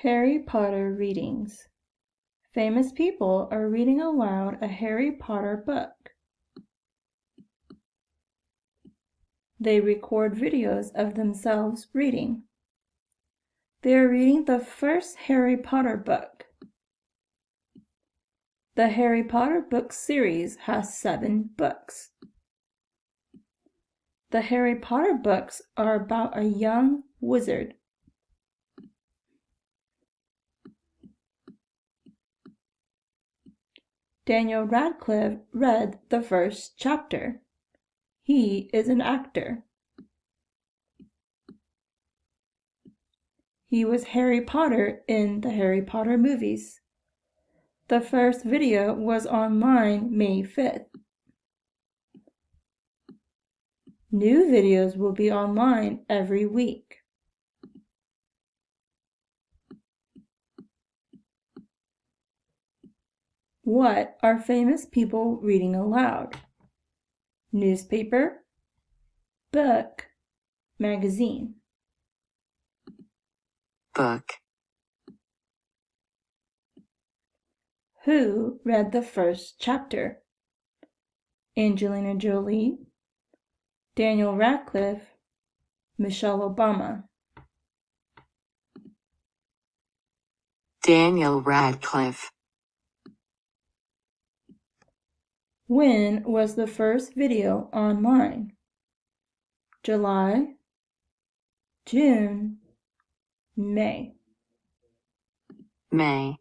Harry Potter readings. Famous people are reading aloud a Harry Potter book. They record videos of themselves reading. They are reading the first Harry Potter book. The Harry Potter book series has 7 books. The Harry Potter books are about a young wizard. Daniel Radcliffe read the first chapter. He is an actor. He was Harry Potter in the Harry Potter movies. The first video was online May 5th. New videos will be online every week. What are famous people reading aloud? Newspaper, book, magazine. Book. Who read the first chapter? Angelina Jolie, Daniel Radcliffe, Michelle Obama. Daniel Radcliffe. When was the first video online? July, June, May. May.